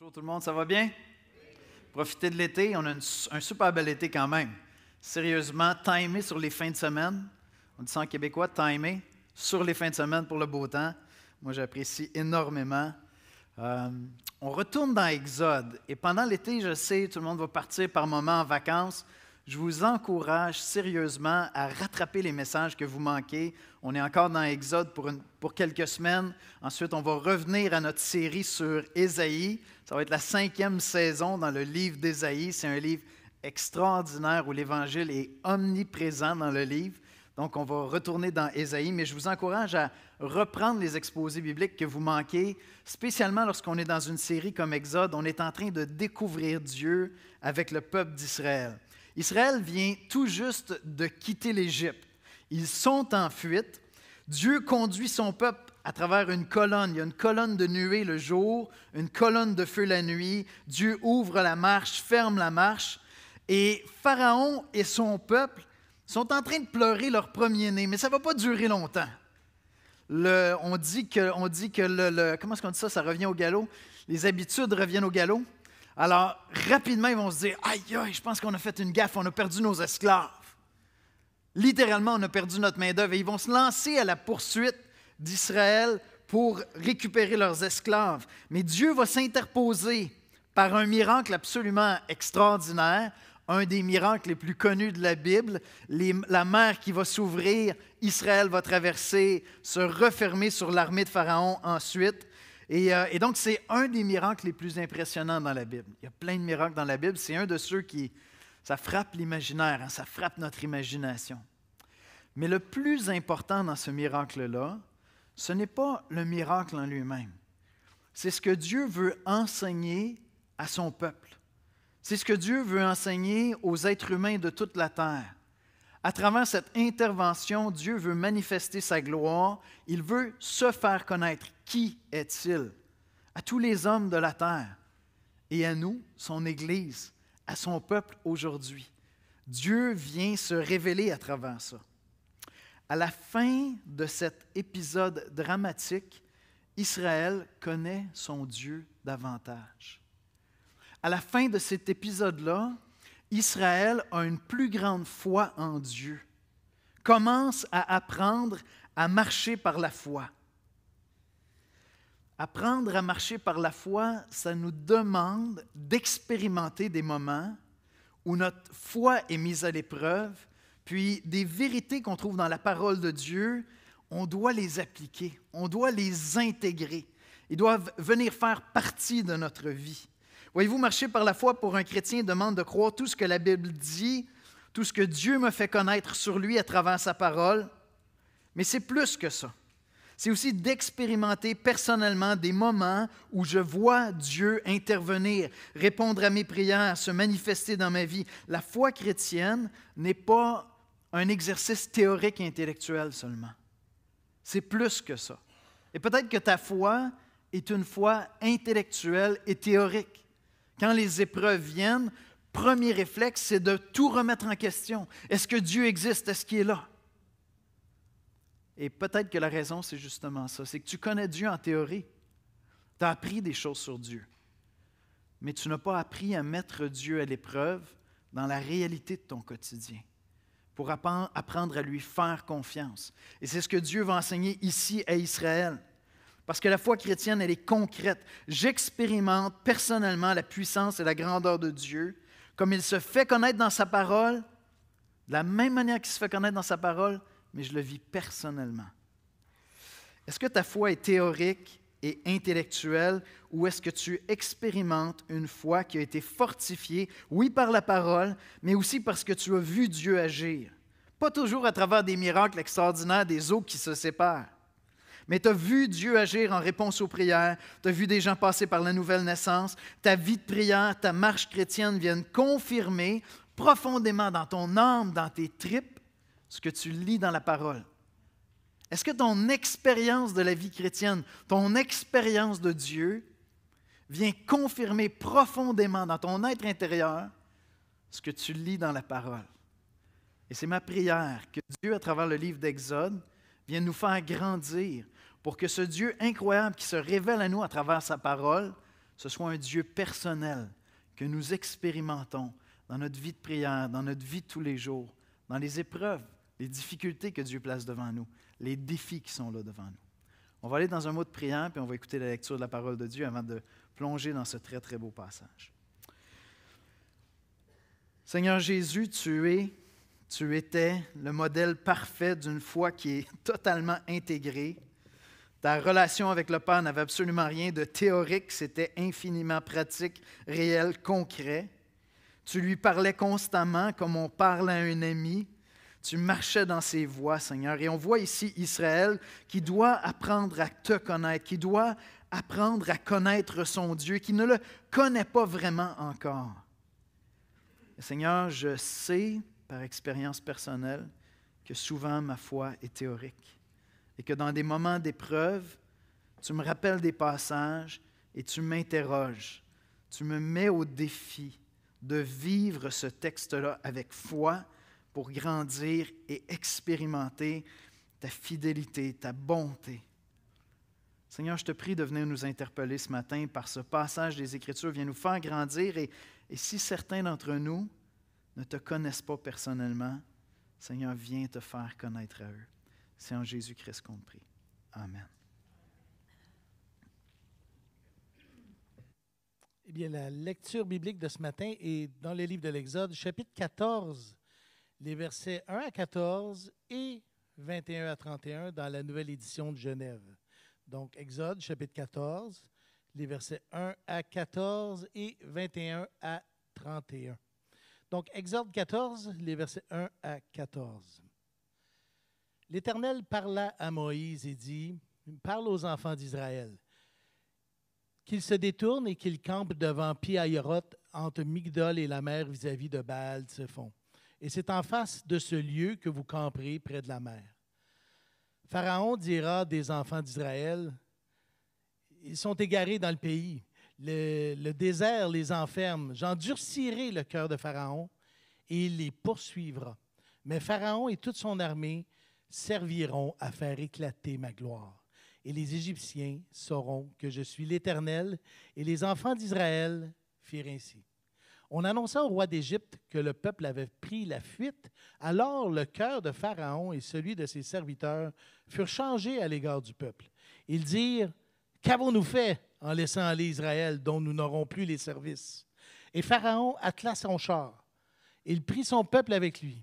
Bonjour tout le monde, ça va bien? Profitez de l'été, on a un super bel été quand même. Sérieusement, timé sur les fins de semaine. On dit ça en québécois, timé sur les fins de semaine pour le beau temps. Moi, j'apprécie énormément. On retourne dans Exode. Et pendant l'été, je sais, tout le monde va partir par moments en vacances. Je vous encourage sérieusement à rattraper les messages que vous manquez. On est encore dans Exode pour quelques semaines. Ensuite, on va revenir à notre série sur Ésaïe. Ça va être la 5e saison dans le livre d'Ésaïe. C'est un livre extraordinaire où l'Évangile est omniprésent dans le livre. Donc, on va retourner dans Ésaïe, mais je vous encourage à reprendre les exposés bibliques que vous manquez, spécialement lorsqu'on est dans une série comme Exode. On est en train de découvrir Dieu avec le peuple d'Israël. Israël vient tout juste de quitter l'Égypte. Ils sont en fuite. Dieu conduit son peuple à travers une colonne. Il y a une colonne de nuée le jour, une colonne de feu la nuit. Dieu ouvre la marche, ferme la marche. Et Pharaon et son peuple sont en train de pleurer leur premier-né, mais ça ne va pas durer longtemps. On dit que comment est-ce qu'on dit ça? Ça revient au galop. Les habitudes reviennent au galop. Alors, rapidement, ils vont se dire « Aïe, aïe, je pense qu'on a fait une gaffe, on a perdu nos esclaves. » Littéralement, on a perdu notre main-d'œuvre et ils vont se lancer à la poursuite d'Israël pour récupérer leurs esclaves. Mais Dieu va s'interposer par un miracle absolument extraordinaire, un des miracles les plus connus de la Bible, la mer qui va s'ouvrir, Israël va traverser, se refermer sur l'armée de Pharaon ensuite. Et donc, c'est un des miracles les plus impressionnants dans la Bible. Il y a plein de miracles dans la Bible. C'est un de ceux ça frappe l'imaginaire, hein, ça frappe notre imagination. Mais le plus important dans ce miracle-là, ce n'est pas le miracle en lui-même. C'est ce que Dieu veut enseigner à son peuple. C'est ce que Dieu veut enseigner aux êtres humains de toute la terre. À travers cette intervention, Dieu veut manifester sa gloire. Il veut se faire connaître. Qui est-il? À tous les hommes de la terre et à nous, son Église, à son peuple aujourd'hui. Dieu vient se révéler à travers ça. À la fin de cet épisode dramatique, Israël connaît son Dieu davantage. À la fin de cet épisode-là, Israël a une plus grande foi en Dieu, commence à apprendre à marcher par la foi. Apprendre à marcher par la foi, ça nous demande d'expérimenter des moments où notre foi est mise à l'épreuve, puis des vérités qu'on trouve dans la parole de Dieu, on doit les appliquer, on doit les intégrer. Ils doivent venir faire partie de notre vie. Voyez-vous, marcher par la foi pour un chrétien demande de croire tout ce que la Bible dit, tout ce que Dieu me fait connaître sur lui à travers sa parole. Mais c'est plus que ça. C'est aussi d'expérimenter personnellement des moments où je vois Dieu intervenir, répondre à mes prières, se manifester dans ma vie. La foi chrétienne n'est pas un exercice théorique et intellectuel seulement. C'est plus que ça. Et peut-être que ta foi est une foi intellectuelle et théorique. Quand les épreuves viennent, premier réflexe, c'est de tout remettre en question. Est-ce que Dieu existe? Est-ce qu'il est là? Et peut-être que la raison, c'est justement ça. C'est que tu connais Dieu en théorie. Tu as appris des choses sur Dieu. Mais tu n'as pas appris à mettre Dieu à l'épreuve dans la réalité de ton quotidien pour apprendre à lui faire confiance. Et c'est ce que Dieu va enseigner ici à Israël. Parce que la foi chrétienne, elle est concrète. J'expérimente personnellement la puissance et la grandeur de Dieu, comme il se fait connaître dans sa parole, de la même manière qu'il se fait connaître dans sa parole, mais je le vis personnellement. Est-ce que ta foi est théorique et intellectuelle ou est-ce que tu expérimentes une foi qui a été fortifiée, oui, par la parole, mais aussi parce que tu as vu Dieu agir? Pas toujours à travers des miracles extraordinaires, des eaux qui se séparent. Mais tu as vu Dieu agir en réponse aux prières, tu as vu des gens passer par la nouvelle naissance, ta vie de prière, ta marche chrétienne viennent confirmer profondément dans ton âme, dans tes tripes, ce que tu lis dans la parole. Est-ce que ton expérience de la vie chrétienne, ton expérience de Dieu vient confirmer profondément dans ton être intérieur ce que tu lis dans la parole? Et c'est ma prière que Dieu, à travers le livre d'Exode, vienne nous faire grandir pour que ce Dieu incroyable qui se révèle à nous à travers sa parole ce soit un Dieu personnel que nous expérimentons dans notre vie de prière, dans notre vie de tous les jours, dans les épreuves, les difficultés que Dieu place devant nous, les défis qui sont là devant nous. On va aller dans un mot de prière, puis on va écouter la lecture de la parole de Dieu avant de plonger dans ce très, très beau passage. Seigneur Jésus, tu étais le modèle parfait d'une foi qui est totalement intégrée. Ta relation avec le Père n'avait absolument rien de théorique, c'était infiniment pratique, réel, concret. Tu lui parlais constamment comme on parle à un ami. Tu marchais dans ses voies, Seigneur. Et on voit ici Israël qui doit apprendre à te connaître, qui doit apprendre à connaître son Dieu, qui ne le connaît pas vraiment encore. Et Seigneur, je sais par expérience personnelle que souvent ma foi est théorique et que dans des moments d'épreuve, tu me rappelles des passages et tu m'interroges. Tu me mets au défi de vivre ce texte-là avec foi pour grandir et expérimenter ta fidélité, ta bonté. Seigneur, je te prie de venir nous interpeller ce matin par ce passage des Écritures. Viens nous faire grandir et si certains d'entre nous ne te connaissent pas personnellement, Seigneur, viens te faire connaître à eux. C'est en Jésus-Christ qu'on te prie. Amen. Eh bien, la lecture biblique de ce matin est dans le livre de l'Exode, chapitre 14, les versets 1 à 14 et 21 à 31 dans la nouvelle édition de Genève. Donc, Exode, chapitre 14, les versets 1 à 14 et 21 à 31. Donc, Exode 14, les versets 1 à 14. L'Éternel parla à Moïse et dit, « Parle aux enfants d'Israël, qu'ils se détournent et qu'ils campent devant Pi-Hahiroth entre Migdol et la mer vis-à-vis de Baal-Tsephon. Et c'est en face de ce lieu que vous camperez près de la mer. Pharaon dira des enfants d'Israël, ils sont égarés dans le pays. Le désert les enferme. J'endurcirai le cœur de Pharaon et il les poursuivra. Mais Pharaon et toute son armée serviront à faire éclater ma gloire. Et les Égyptiens sauront que je suis l'Éternel, et les enfants d'Israël firent ainsi. On annonça au roi d'Égypte que le peuple avait pris la fuite. Alors le cœur de Pharaon et celui de ses serviteurs furent changés à l'égard du peuple. Ils dirent, « Qu'avons-nous fait en laissant aller Israël, dont nous n'aurons plus les services? » Et Pharaon attela son char. Il prit son peuple avec lui.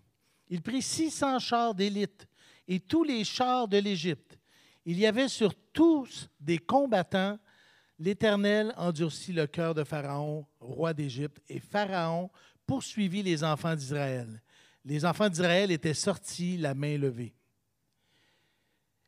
Il prit 600 chars d'élite et tous les chars de l'Égypte. Il y avait sur tous des combattants. L'Éternel endurcit le cœur de Pharaon, roi d'Égypte, et Pharaon poursuivit les enfants d'Israël. Les enfants d'Israël étaient sortis la main levée.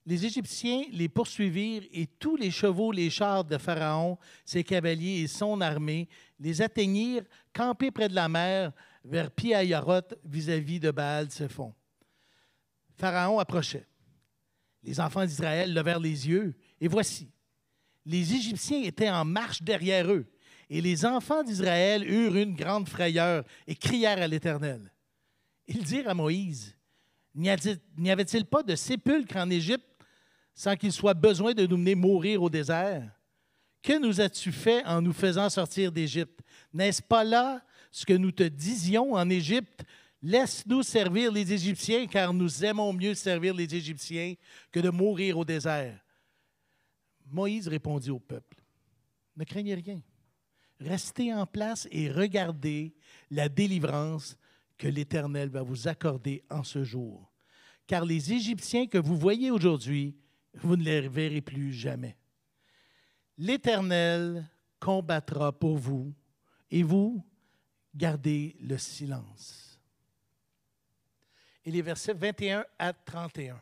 Les Égyptiens les poursuivirent et tous les chevaux, les chars de Pharaon, ses cavaliers et son armée les atteignirent, campés près de la mer, vers Pi-Hahiroth, vis-à-vis de Baal-Tsephon. Pharaon approchait. Les enfants d'Israël levèrent les yeux, et voici, les Égyptiens étaient en marche derrière eux, et les enfants d'Israël eurent une grande frayeur et crièrent à l'Éternel. Ils dirent à Moïse, « N'y avait-il pas de sépulcre en Égypte sans qu'il soit besoin de nous mener mourir au désert? Que nous as-tu fait en nous faisant sortir d'Égypte? N'est-ce pas là ce que nous te disions en Égypte? Laisse-nous servir les Égyptiens, car nous aimons mieux servir les Égyptiens que de mourir au désert. » Moïse répondit au peuple, « Ne craignez rien. Restez en place et regardez la délivrance que l'Éternel va vous accorder en ce jour. Car les Égyptiens que vous voyez aujourd'hui, vous ne les verrez plus jamais. L'Éternel combattra pour vous, et vous, gardez le silence. » Et les versets 21 à 31.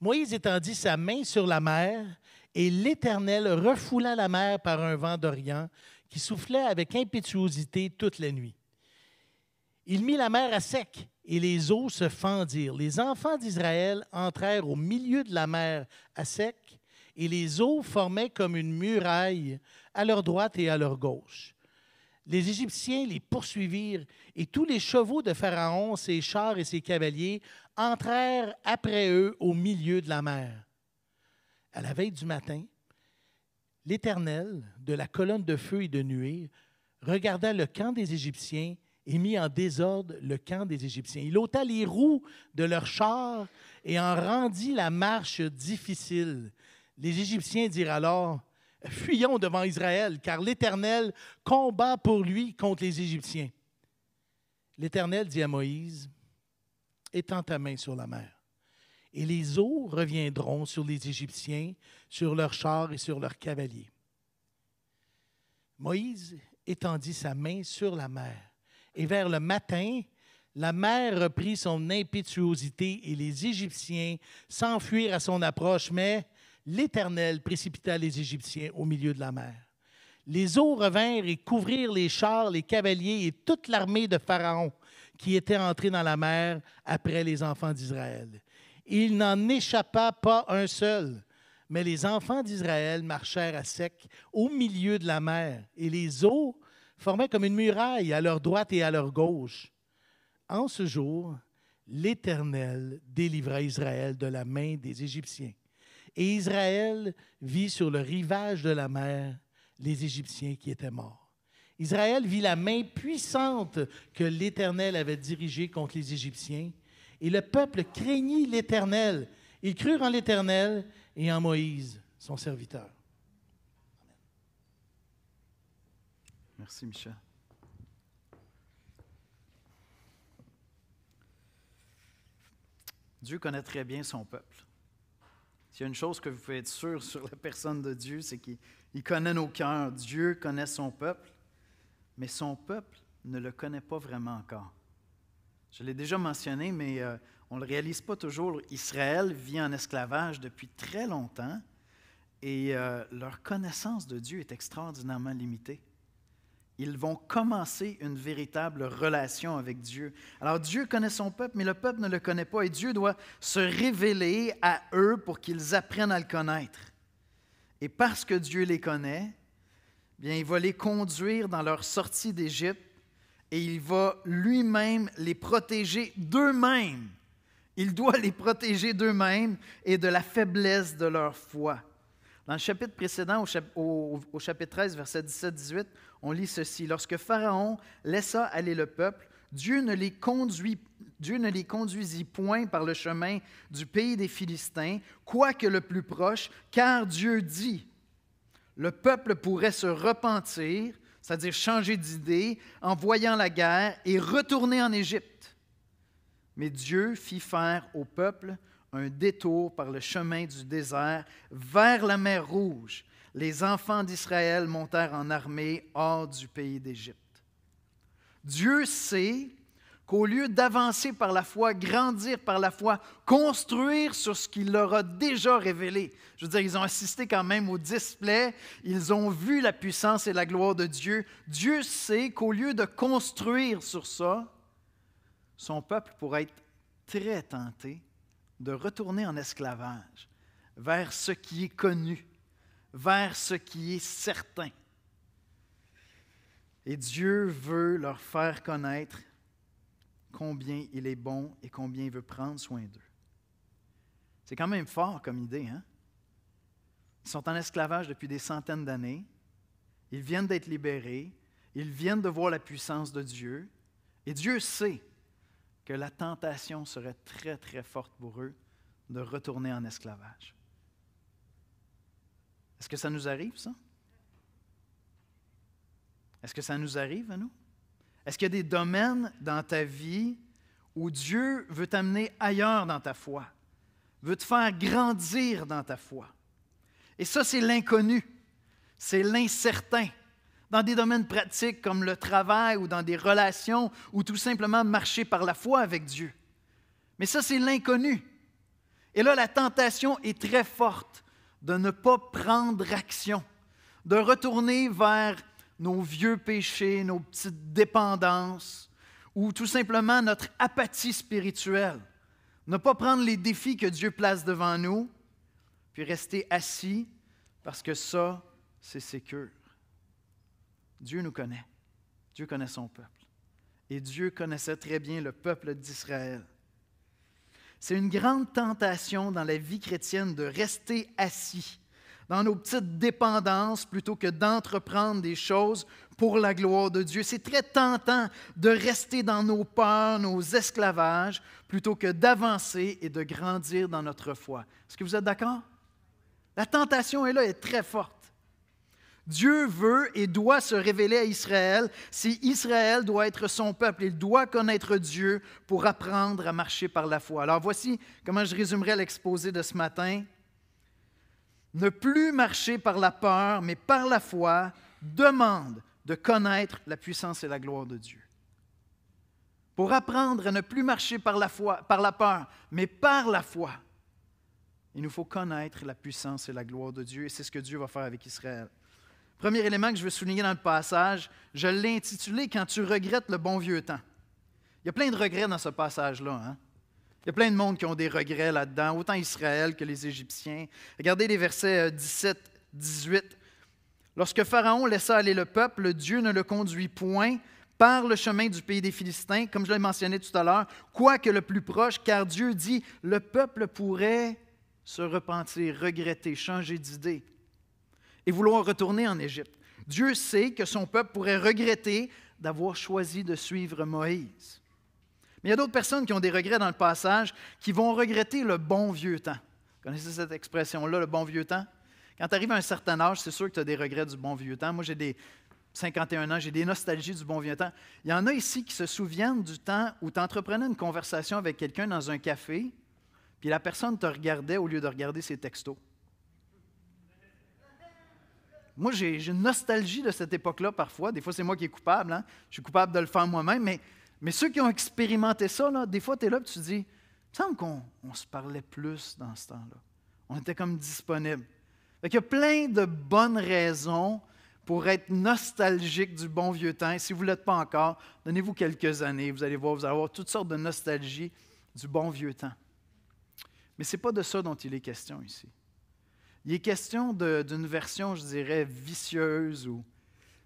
Moïse étendit sa main sur la mer, et l'Éternel refoula la mer par un vent d'Orient qui soufflait avec impétuosité toute la nuit. Il mit la mer à sec, et les eaux se fendirent. Les enfants d'Israël entrèrent au milieu de la mer à sec, et les eaux formaient comme une muraille à leur droite et à leur gauche. Les Égyptiens les poursuivirent, et tous les chevaux de Pharaon, ses chars et ses cavaliers, entrèrent après eux au milieu de la mer. À la veille du matin, L'Éternel, de la colonne de feu et de nuée, regarda le camp des Égyptiens et mit en désordre le camp des Égyptiens. Il ôta les roues de leurs chars et en rendit la marche difficile. Les Égyptiens dirent alors, « Fuyons devant Israël, car l'Éternel combat pour lui contre les Égyptiens. » L'Éternel dit à Moïse, « Étends ta main sur la mer, et les eaux reviendront sur les Égyptiens, sur leurs chars et sur leurs cavaliers. » Moïse étendit sa main sur la mer, et vers le matin, la mer reprit son impétuosité et les Égyptiens s'enfuirent à son approche, mais l'Éternel précipita les Égyptiens au milieu de la mer. Les eaux revinrent et couvrirent les chars, les cavaliers et toute l'armée de Pharaon qui était entrée dans la mer après les enfants d'Israël. Il n'en échappa pas un seul, mais les enfants d'Israël marchèrent à sec au milieu de la mer, et les eaux formaient comme une muraille à leur droite et à leur gauche. En ce jour, l'Éternel délivra Israël de la main des Égyptiens. Et Israël vit sur le rivage de la mer les Égyptiens qui étaient morts. Israël vit la main puissante que l'Éternel avait dirigée contre les Égyptiens, et le peuple craignit l'Éternel. Ils crurent en l'Éternel et en Moïse, son serviteur. Merci, Michel. Dieu connaît très bien son peuple. S'il y a une chose que vous pouvez être sûr sur la personne de Dieu, c'est qu'il connaît nos cœurs. Dieu connaît son peuple, mais son peuple ne le connaît pas vraiment encore. Je l'ai déjà mentionné, mais on ne le réalise pas toujours. Israël vit en esclavage depuis très longtemps et leur connaissance de Dieu est extraordinairement limitée. Ils vont commencer une véritable relation avec Dieu. Alors Dieu connaît son peuple, mais le peuple ne le connaît pas et Dieu doit se révéler à eux pour qu'ils apprennent à le connaître. Et parce que Dieu les connaît, bien, il va les conduire dans leur sortie d'Égypte et il va lui-même les protéger d'eux-mêmes. Il doit les protéger d'eux-mêmes et de la faiblesse de leur foi. Dans le chapitre précédent, au chapitre 13, versets 17-18, on lit ceci. « Lorsque Pharaon laissa aller le peuple, Dieu ne les conduisit point par le chemin du pays des Philistins, quoique le plus proche, car Dieu dit, le peuple pourrait se repentir, c'est-à-dire changer d'idée, en voyant la guerre et retourner en Égypte. Mais Dieu fit faire au peuple un détour par le chemin du désert vers la mer Rouge. Les enfants d'Israël montèrent en armée hors du pays d'Égypte. » Dieu sait qu'au lieu d'avancer par la foi, grandir par la foi, construire sur ce qu'il leur a déjà révélé. Je veux dire, ils ont assisté quand même au display, ils ont vu la puissance et la gloire de Dieu. Dieu sait qu'au lieu de construire sur ça, son peuple pourrait être très tenté de retourner en esclavage vers ce qui est connu, vers ce qui est certain. Et Dieu veut leur faire connaître combien il est bon et combien il veut prendre soin d'eux. C'est quand même fort comme idée, hein? Ils sont en esclavage depuis des centaines d'années. Ils viennent d'être libérés. Ils viennent de voir la puissance de Dieu. Et Dieu sait que la tentation serait très, très forte pour eux de retourner en esclavage. Est-ce que ça nous arrive, ça? Est-ce que ça nous arrive à nous? Est-ce qu'il y a des domaines dans ta vie où Dieu veut t'amener ailleurs dans ta foi, veut te faire grandir dans ta foi? Et ça, c'est l'inconnu, c'est l'incertain. Dans des domaines pratiques comme le travail ou dans des relations ou tout simplement marcher par la foi avec Dieu. Mais ça, c'est l'inconnu. Et là, la tentation est très forte de ne pas prendre action, de retourner vers nos vieux péchés, nos petites dépendances ou tout simplement notre apathie spirituelle. Ne pas prendre les défis que Dieu place devant nous, puis rester assis parce que ça, c'est sécure. Dieu nous connaît. Dieu connaît son peuple. Et Dieu connaissait très bien le peuple d'Israël. C'est une grande tentation dans la vie chrétienne de rester assis, dans nos petites dépendances plutôt que d'entreprendre des choses pour la gloire de Dieu. C'est très tentant de rester dans nos peurs, nos esclavages, plutôt que d'avancer et de grandir dans notre foi. Est-ce que vous êtes d'accord? La tentation est là, elle est très forte. Dieu veut et doit se révéler à Israël. Si Israël doit être son peuple, il doit connaître Dieu pour apprendre à marcher par la foi. Alors voici comment je résumerai l'exposé de ce matin. Ne plus marcher par la peur, mais par la foi, demande de connaître la puissance et la gloire de Dieu. Pour apprendre à ne plus marcher par la peur, mais par la foi, il nous faut connaître la puissance et la gloire de Dieu, et c'est ce que Dieu va faire avec Israël. Premier élément que je veux souligner dans le passage, je l'ai intitulé « Quand tu regrettes le bon vieux temps ». Il y a plein de regrets dans ce passage-là. Hein? Il y a plein de monde qui ont des regrets là-dedans, autant Israël que les Égyptiens. Regardez les versets 17-18. « Lorsque Pharaon laissa aller le peuple, Dieu ne le conduit point par le chemin du pays des Philistins, comme je l'ai mentionné tout à l'heure, quoique le plus proche, car Dieu dit, le peuple pourrait se repentir, regretter, changer d'idée et vouloir retourner en Égypte. Dieu sait que son peuple pourrait regretter d'avoir choisi de suivre Moïse. Mais il y a d'autres personnes qui ont des regrets dans le passage, qui vont regretter le bon vieux temps. Vous connaissez cette expression-là, le bon vieux temps? Quand tu arrives à un certain âge, c'est sûr que tu as des regrets du bon vieux temps. Moi, j'ai des 51 ans, j'ai des nostalgies du bon vieux temps. Il y en a ici qui se souviennent du temps où tu entreprenais une conversation avec quelqu'un dans un café, puis la personne te regardait au lieu de regarder ses textos. Moi, j'ai une nostalgie de cette époque-là parfois. Des fois, c'est moi qui est coupable. Hein? Je suis coupable de le faire moi-même. Mais ceux qui ont expérimenté ça, là, des fois, tu es là et tu te dis, il me semble qu'on se parlait plus dans ce temps-là. On était comme disponibles. Il y a plein de bonnes raisons pour être nostalgique du bon vieux temps. Et si vous ne l'êtes pas encore, donnez-vous quelques années. Vous allez voir, vous allez avoir toutes sortes de nostalgie du bon vieux temps. Mais ce n'est pas de ça dont il est question ici. Il est question d'une version, je dirais, vicieuse ou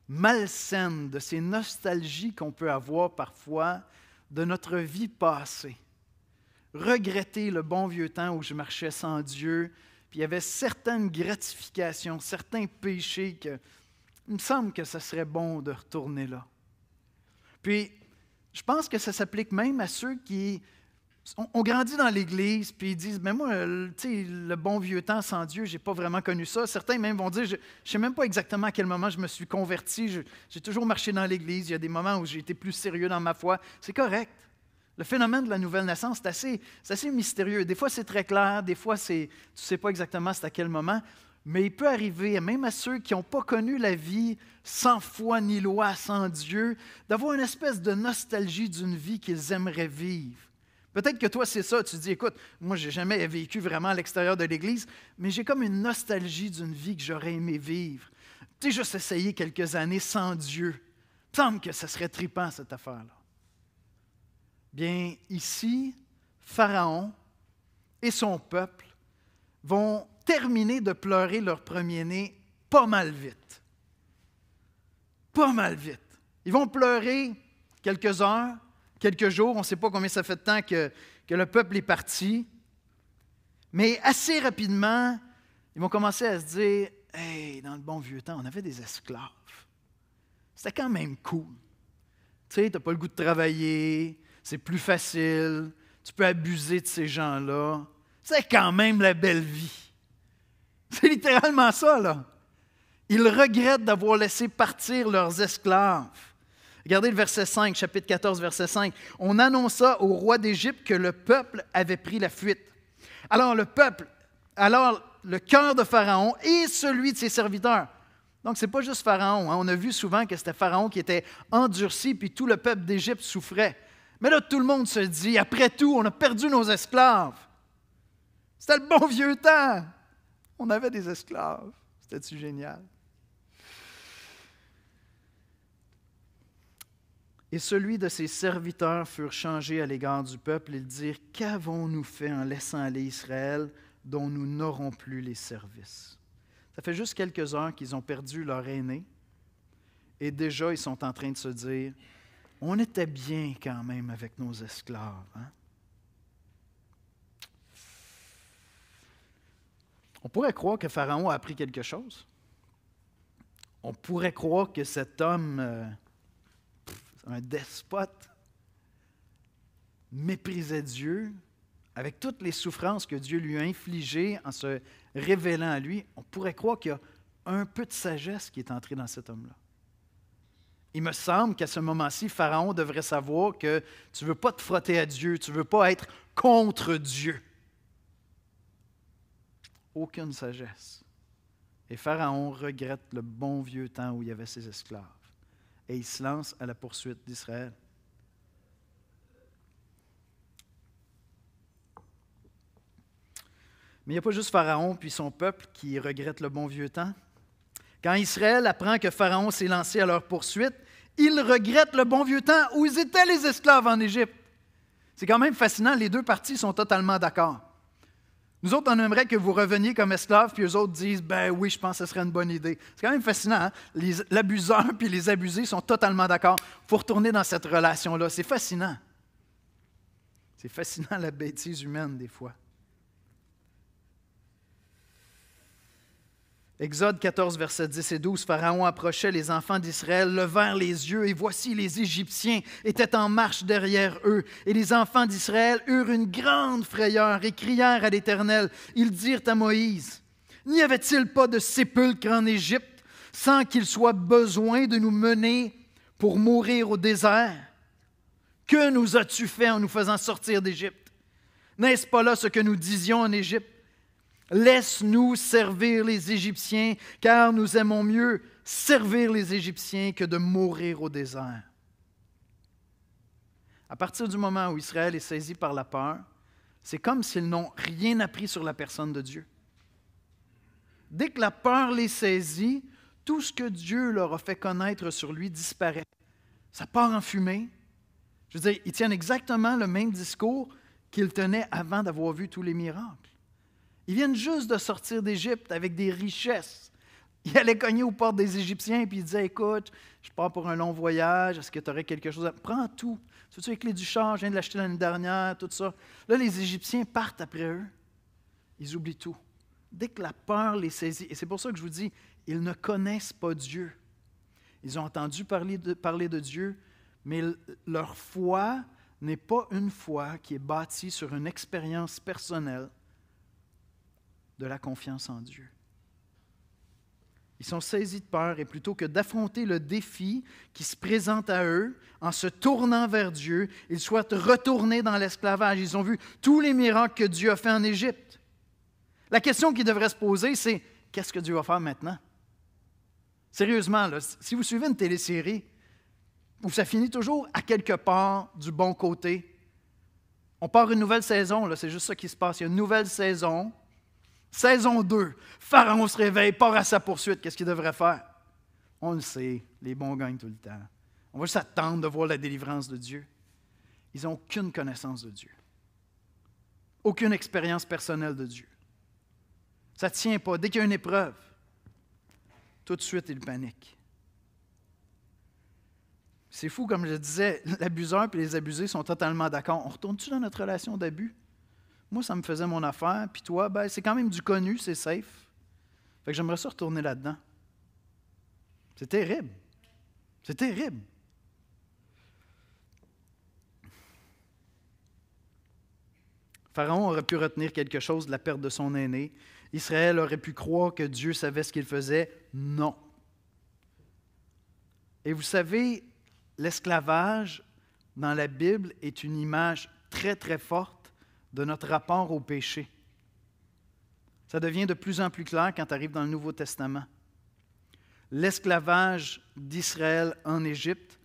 malsaine de ces nostalgies qu'on peut avoir parfois de notre vie passée. Regretter le bon vieux temps où je marchais sans Dieu, puis il y avait certaines gratifications, certains péchés que il me semble que ce serait bon de retourner là. Puis, je pense que ça s'applique même à ceux qui on grandit dans l'Église, puis ils disent, mais moi, tu sais, le bon vieux temps sans Dieu, je n'ai pas vraiment connu ça. Certains même vont dire, je ne sais même pas exactement à quel moment je me suis converti. J'ai toujours marché dans l'Église. Il y a des moments où j'ai été plus sérieux dans ma foi. C'est correct. Le phénomène de la nouvelle naissance, c'est assez mystérieux. Des fois, c'est très clair. Des fois, tu ne sais pas exactement c'est à quel moment. Mais il peut arriver, même à ceux qui n'ont pas connu la vie sans foi ni loi, sans Dieu, d'avoir une espèce de nostalgie d'une vie qu'ils aimeraient vivre. Peut-être que toi, c'est ça. Tu te dis, écoute, moi, je n'ai jamais vécu vraiment à l'extérieur de l'Église, mais j'ai comme une nostalgie d'une vie que j'aurais aimé vivre. Tu sais, juste essayer quelques années sans Dieu. Il me semble que ce serait trippant, cette affaire-là. Bien, ici, Pharaon et son peuple vont terminer de pleurer leur premier-né pas mal vite. Pas mal vite. Ils vont pleurer quelques heures, quelques jours, on ne sait pas combien ça fait de temps que le peuple est parti, mais assez rapidement, ils vont commencer à se dire, « Hey, dans le bon vieux temps, on avait des esclaves. C'était quand même cool. Tu sais, tu n'as pas le goût de travailler, c'est plus facile, tu peux abuser de ces gens-là. C'est quand même la belle vie. » C'est littéralement ça, là. Ils regrettent d'avoir laissé partir leurs esclaves. Regardez le verset 5, chapitre 14, verset 5. « On annonça au roi d'Égypte que le peuple avait pris la fuite. Alors le cœur de Pharaon et celui de ses serviteurs. » Donc, ce n'est pas juste Pharaon. Hein. On a vu souvent que c'était Pharaon qui était endurci, puis tout le peuple d'Égypte souffrait. Mais là, tout le monde se dit, après tout, on a perdu nos esclaves. C'était le bon vieux temps. On avait des esclaves. C'était-tu génial? Et celui de ses serviteurs furent changés à l'égard du peuple. Ils dirent, « Qu'avons-nous fait en laissant aller Israël, dont nous n'aurons plus les services? » Ça fait juste quelques heures qu'ils ont perdu leur aîné. Et déjà, ils sont en train de se dire, « On était bien quand même avec nos esclaves. Hein? » On pourrait croire que Pharaon a appris quelque chose. On pourrait croire que cet homme, un despote, méprisait Dieu, avec toutes les souffrances que Dieu lui a infligées en se révélant à lui. On pourrait croire qu'il y a un peu de sagesse qui est entrée dans cet homme-là. Il me semble qu'à ce moment-ci, Pharaon devrait savoir que tu ne veux pas te frotter à Dieu, tu ne veux pas être contre Dieu. Aucune sagesse. Et Pharaon regrette le bon vieux temps où il y avait ses esclaves. Et il se lance à la poursuite d'Israël. Mais il n'y a pas juste Pharaon puis son peuple qui regrette le bon vieux temps. Quand Israël apprend que Pharaon s'est lancé à leur poursuite, il regrette le bon vieux temps où ils étaient les esclaves en Égypte. C'est quand même fascinant, les deux parties sont totalement d'accord. Nous autres, on aimerait que vous reveniez comme esclaves, puis eux autres disent « Ben oui, je pense que ce serait une bonne idée. » C'est quand même fascinant, hein? L'abuseur puis les abusés sont totalement d'accord. Il faut retourner dans cette relation-là. C'est fascinant. C'est fascinant, la bêtise humaine, des fois. Exode 14, versets 10 et 12, Pharaon approchait, les enfants d'Israël levèrent les yeux, et voici les Égyptiens étaient en marche derrière eux. Et les enfants d'Israël eurent une grande frayeur et crièrent à l'Éternel. Ils dirent à Moïse, « N'y avait-il pas de sépulcre en Égypte, sans qu'il soit besoin de nous mener pour mourir au désert? Que nous as-tu fait en nous faisant sortir d'Égypte? N'est-ce pas là ce que nous disions en Égypte? Laisse-nous servir les Égyptiens, car nous aimons mieux servir les Égyptiens que de mourir au désert. » À partir du moment où Israël est saisi par la peur, c'est comme s'ils n'ont rien appris sur la personne de Dieu. Dès que la peur les saisit, tout ce que Dieu leur a fait connaître sur lui disparaît. Ça part en fumée. Je veux dire, ils tiennent exactement le même discours qu'ils tenaient avant d'avoir vu tous les miracles. Ils viennent juste de sortir d'Égypte avec des richesses. Ils allaient cogner aux portes des Égyptiens et ils disaient, « Écoute, je pars pour un long voyage, est-ce que tu aurais quelque chose à... Prends tout. Tu veux les clés du char, je viens de l'acheter l'année dernière, tout ça. » Là, les Égyptiens partent après eux. Ils oublient tout. Dès que la peur les saisit, et c'est pour ça que je vous dis, ils ne connaissent pas Dieu. Ils ont entendu parler de Dieu, mais leur foi n'est pas une foi qui est bâtie sur une expérience personnelle de la confiance en Dieu. Ils sont saisis de peur et plutôt que d'affronter le défi qui se présente à eux en se tournant vers Dieu, ils souhaitent retourner dans l'esclavage. Ils ont vu tous les miracles que Dieu a fait en Égypte. La question qui devrait se poser, c'est qu'est-ce que Dieu va faire maintenant? Sérieusement, là, si vous suivez une télésérie où ça finit toujours à quelque part du bon côté, on part une nouvelle saison, là, c'est juste ça qui se passe. Il y a une nouvelle saison. Saison 2, Pharaon se réveille, part à sa poursuite. Qu'est-ce qu'il devrait faire? On le sait, les bons gagnent tout le temps. On va juste attendre de voir la délivrance de Dieu. Ils n'ont aucune connaissance de Dieu. Aucune expérience personnelle de Dieu. Ça ne tient pas. Dès qu'il y a une épreuve, tout de suite, ils paniquent. C'est fou, comme je disais, l'abuseur et les abusés sont totalement d'accord. On retourne-tu dans notre relation d'abus? Moi, ça me faisait mon affaire, puis toi, ben, c'est quand même du connu, c'est safe. Fait que j'aimerais ça retourner là-dedans. C'est terrible. C'est terrible. Pharaon aurait pu retenir quelque chose de la perte de son aîné. Israël aurait pu croire que Dieu savait ce qu'il faisait. Non. Et vous savez, l'esclavage dans la Bible est une image très, très forte de notre rapport au péché. Ça devient de plus en plus clair quand tu arrives dans le Nouveau Testament. L'esclavage d'Israël en Égypte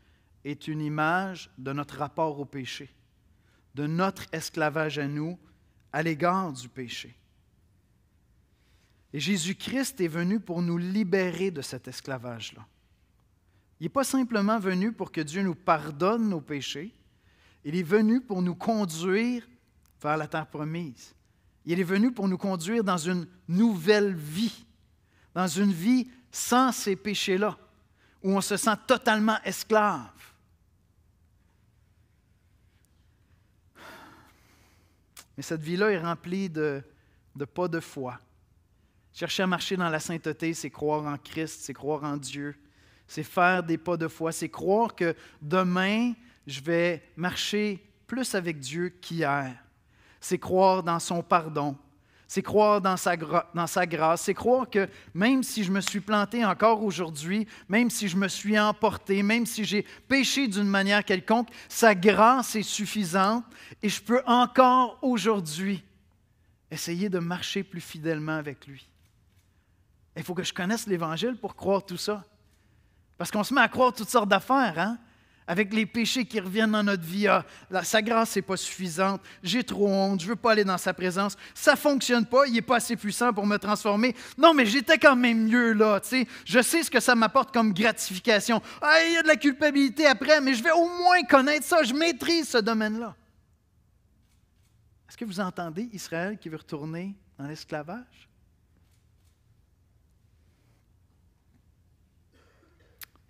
est une image de notre rapport au péché, de notre esclavage à nous à l'égard du péché. Et Jésus-Christ est venu pour nous libérer de cet esclavage-là. Il n'est pas simplement venu pour que Dieu nous pardonne nos péchés, il est venu pour nous conduire vers la terre promise. Il est venu pour nous conduire dans une nouvelle vie, dans une vie sans ces péchés-là, où on se sent totalement esclave. Mais cette vie-là est remplie de pas de foi, Chercher à marcher dans la sainteté, c'est croire en Christ, c'est croire en Dieu. C'est faire des pas de foi, c'est croire que demain, je vais marcher plus avec Dieu qu'hier. C'est croire dans son pardon. C'est croire dans sa grâce. C'est croire que même si je me suis planté encore aujourd'hui, même si je me suis emporté, même si j'ai péché d'une manière quelconque, sa grâce est suffisante et je peux encore aujourd'hui essayer de marcher plus fidèlement avec lui. Il faut que je connaisse l'Évangile pour croire tout ça. Parce qu'on se met à croire toutes sortes d'affaires, hein? Avec les péchés qui reviennent dans notre vie. Ah, sa grâce n'est pas suffisante, j'ai trop honte, je ne veux pas aller dans sa présence, ça ne fonctionne pas, il n'est pas assez puissant pour me transformer. Non, mais j'étais quand même mieux là, tu sais. Je sais ce que ça m'apporte comme gratification. Ah, il y a de la culpabilité après, mais je vais au moins connaître ça, je maîtrise ce domaine-là. Est-ce que vous entendez Israël qui veut retourner dans l'esclavage?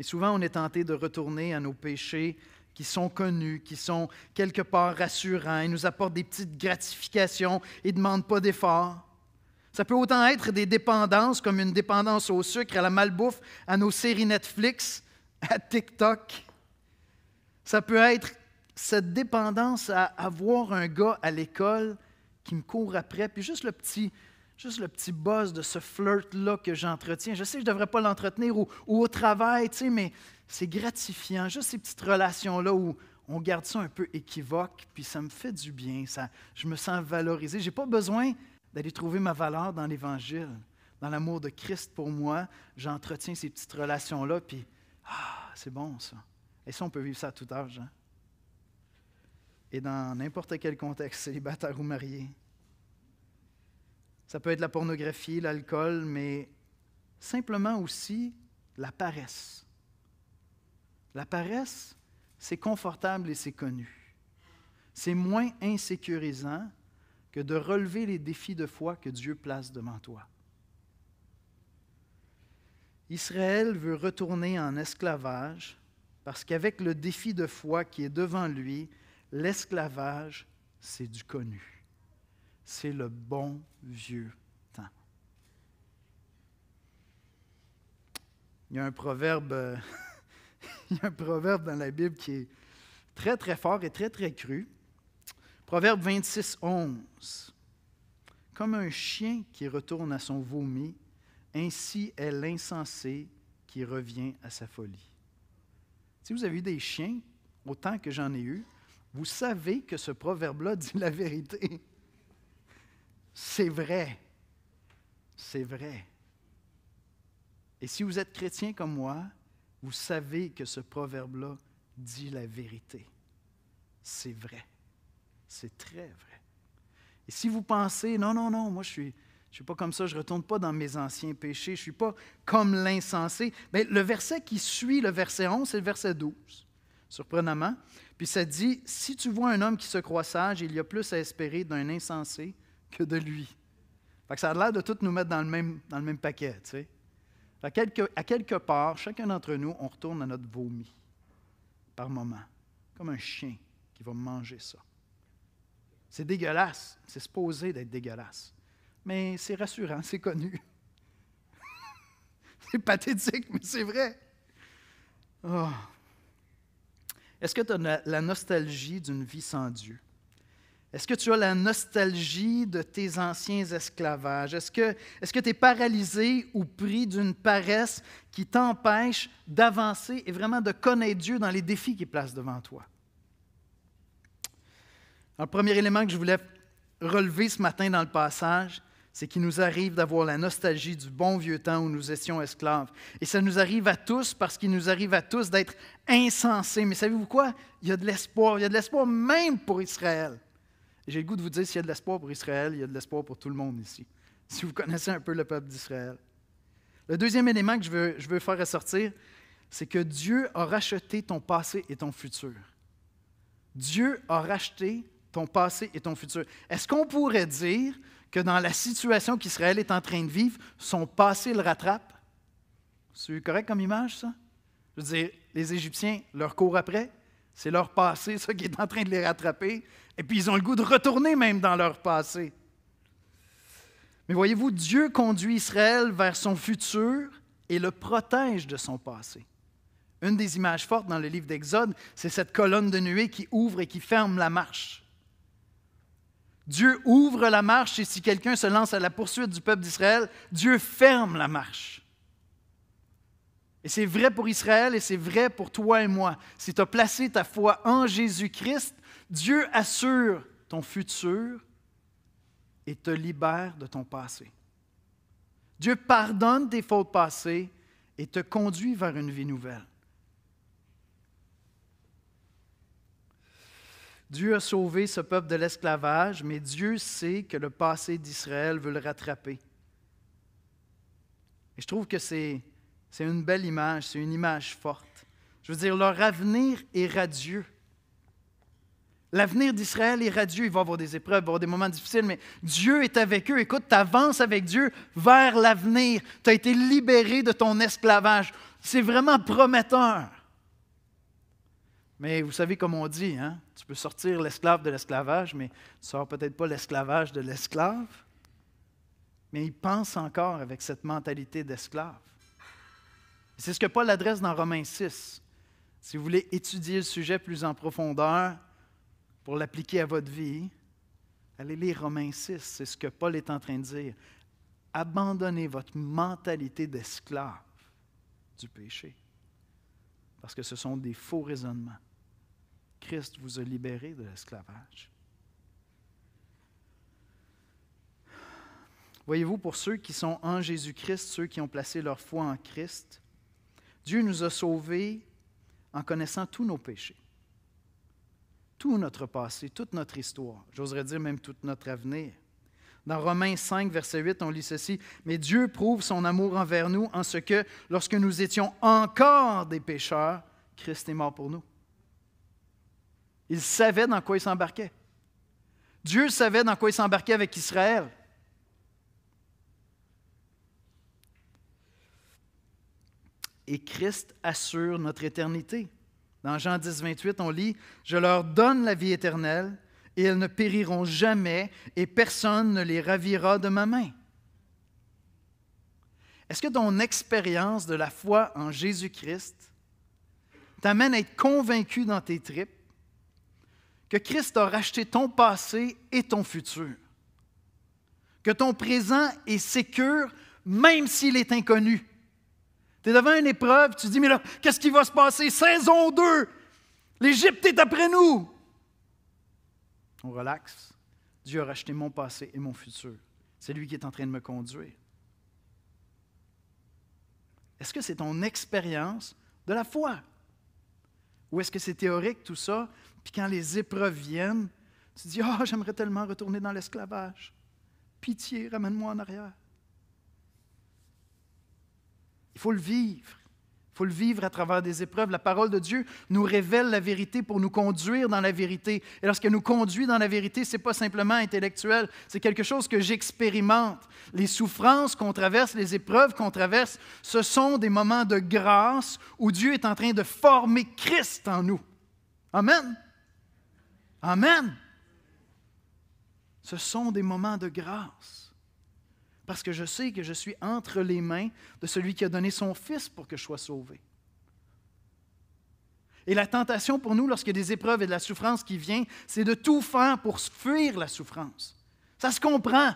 Et souvent, on est tenté de retourner à nos péchés qui sont connus, qui sont quelque part rassurants, ils nous apportent des petites gratifications et ne demandent pas d'efforts. Ça peut autant être des dépendances, comme une dépendance au sucre, à la malbouffe, à nos séries Netflix, à TikTok. Ça peut être cette dépendance à voir un gars à l'école qui me court après, puis juste le petit buzz de ce flirt-là que j'entretiens. Je sais que je ne devrais pas l'entretenir ou au travail, tu sais, mais c'est gratifiant. Juste ces petites relations-là où on garde ça un peu équivoque, puis ça me fait du bien. Je me sens valorisé. Je n'ai pas besoin d'aller trouver ma valeur dans l'Évangile. Dans l'amour de Christ pour moi, j'entretiens ces petites relations-là, puis c'est bon ça. Et ça, on peut vivre ça à tout âge. Hein? Et dans n'importe quel contexte, célibataire ou marié. Ça peut être la pornographie, l'alcool, mais simplement aussi la paresse. La paresse, c'est confortable et c'est connu. C'est moins insécurisant que de relever les défis de foi que Dieu place devant toi. Israël veut retourner en esclavage parce qu'avec le défi de foi qui est devant lui, l'esclavage, c'est du connu. C'est le bon vieux temps. Il y a un proverbe, dans la Bible qui est très, très fort et très, très cru. Proverbe 26, 11. Comme un chien qui retourne à son vomi, ainsi est l'insensé qui revient à sa folie. Si vous avez eu des chiens, autant que j'en ai eu, vous savez que ce proverbe-là dit la vérité. C'est vrai. C'est vrai. Et si vous êtes chrétien comme moi, vous savez que ce proverbe-là dit la vérité. C'est vrai. C'est très vrai. Et si vous pensez, non, moi je suis pas comme ça, je ne retourne pas dans mes anciens péchés, je ne suis pas comme l'insensé, bien, le verset qui suit le verset 11, c'est le verset 12. Surprenamment. Puis ça dit, si tu vois un homme qui se croit sage, il y a plus à espérer d'un insensé que de lui. Fait que ça a l'air de tout nous mettre dans le même paquet, tu sais. À quelque part, chacun d'entre nous, on retourne à notre vomi par moment, comme un chien qui va manger ça. C'est dégueulasse, c'est supposé d'être dégueulasse, mais c'est rassurant, c'est connu. C'est pathétique, mais c'est vrai. Oh. Est-ce que tu as la nostalgie d'une vie sans Dieu? Est-ce que tu as la nostalgie de tes anciens esclavages? Est-ce que tu es paralysé ou pris d'une paresse qui t'empêche d'avancer et vraiment de connaître Dieu dans les défis qu'il place devant toi? Alors, le premier élément que je voulais relever ce matin dans le passage, c'est qu'il nous arrive d'avoir la nostalgie du bon vieux temps où nous étions esclaves. Et ça nous arrive à tous parce qu'il nous arrive à tous d'être insensés. Mais savez-vous quoi? Il y a de l'espoir. Il y a de l'espoir même pour Israël. Et j'ai le goût de vous dire, s'il y a de l'espoir pour Israël, il y a de l'espoir pour tout le monde ici. Si vous connaissez un peu le peuple d'Israël. Le deuxième élément que je veux faire ressortir, c'est que Dieu a racheté ton passé et ton futur. Dieu a racheté ton passé et ton futur. Est-ce qu'on pourrait dire que dans la situation qu'Israël est en train de vivre, son passé le rattrape? C'est correct comme image, ça? Je veux dire, les Égyptiens leur courent après. C'est leur passé, ça, qui est en train de les rattraper. Et puis, ils ont le goût de retourner même dans leur passé. Mais voyez-vous, Dieu conduit Israël vers son futur et le protège de son passé. Une des images fortes dans le livre d'Exode, c'est cette colonne de nuée qui ouvre et qui ferme la marche. Dieu ouvre la marche et si quelqu'un se lance à la poursuite du peuple d'Israël, Dieu ferme la marche. Et c'est vrai pour Israël et c'est vrai pour toi et moi. Si tu as placé ta foi en Jésus-Christ, Dieu assure ton futur et te libère de ton passé. Dieu pardonne tes fautes passées et te conduit vers une vie nouvelle. Dieu a sauvé ce peuple de l'esclavage, mais Dieu sait que le passé d'Israël veut le rattraper. Et je trouve que c'est une belle image, c'est une image forte. Je veux dire, leur avenir est radieux. L'avenir d'Israël est radieux. Il va y avoir des épreuves, il va y avoir des moments difficiles, mais Dieu est avec eux. Écoute, tu avances avec Dieu vers l'avenir. Tu as été libéré de ton esclavage. C'est vraiment prometteur. Mais vous savez comme on dit, hein? Tu peux sortir l'esclave de l'esclavage, mais tu ne sors peut-être pas l'esclavage de l'esclave. Mais ils pensent encore avec cette mentalité d'esclave. C'est ce que Paul adresse dans Romains 6. Si vous voulez étudier le sujet plus en profondeur pour l'appliquer à votre vie, allez lire Romains 6. C'est ce que Paul est en train de dire. Abandonnez votre mentalité d'esclave du péché. Parce que ce sont des faux raisonnements. Christ vous a libéré de l'esclavage. Voyez-vous, pour ceux qui sont en Jésus-Christ, ceux qui ont placé leur foi en Christ, Dieu nous a sauvés en connaissant tous nos péchés, tout notre passé, toute notre histoire, j'oserais dire même tout notre avenir. Dans Romains 5, verset 8, on lit ceci, « Mais Dieu prouve son amour envers nous en ce que, lorsque nous étions encore des pécheurs, Christ est mort pour nous. » Il savait dans quoi il s'embarquait. Dieu savait dans quoi il s'embarquait avec Israël. Et Christ assure notre éternité. Dans Jean 10, 28, on lit « Je leur donne la vie éternelle, et elles ne périront jamais, et personne ne les ravira de ma main. » Est-ce que ton expérience de la foi en Jésus-Christ t'amène à être convaincu dans tes tripes que Christ a racheté ton passé et ton futur? Que ton présent est sécure, même s'il est inconnu. Tu es devant une épreuve, tu te dis, mais là, qu'est-ce qui va se passer? Saison 2, l'Égypte est après nous. On relaxe. Dieu a racheté mon passé et mon futur. C'est lui qui est en train de me conduire. Est-ce que c'est ton expérience de la foi? Ou est-ce que c'est théorique tout ça? Puis quand les épreuves viennent, tu te dis, « j'aimerais tellement retourner dans l'esclavage. Pitié, ramène-moi en arrière. » Il faut le vivre. Il faut le vivre à travers des épreuves. La parole de Dieu nous révèle la vérité pour nous conduire dans la vérité. Et lorsqu'elle nous conduit dans la vérité, ce n'est pas simplement intellectuel, c'est quelque chose que j'expérimente. Les souffrances qu'on traverse, les épreuves qu'on traverse, ce sont des moments de grâce où Dieu est en train de former Christ en nous. Amen. Amen. Ce sont des moments de grâce. Parce que je sais que je suis entre les mains de celui qui a donné son Fils pour que je sois sauvé. Et la tentation pour nous, lorsqu'il y a des épreuves et de la souffrance qui vient, c'est de tout faire pour fuir la souffrance. Ça se comprend.